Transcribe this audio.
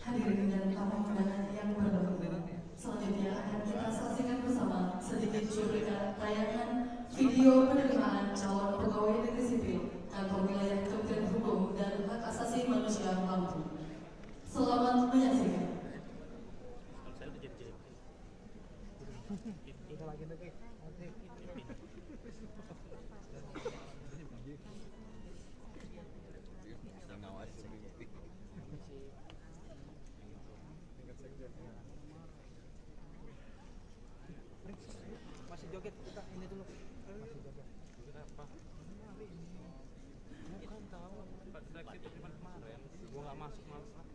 Hadirin dan tamu undangan yang berbahagia, selanjutnya akan kita saksikan bersama sedikit cuplikan tayangan video penerimaan calon pegawai negeri sipil kantor wilayah Kementerian Hukum dan Hak Asasi Manusia Lampung. Selamat menyaksikan. Masih joget kita ini dulu. Masih joget. Joget apa? Ini kan tahu. Pada aktif kemarin. Gua nggak masuk malas.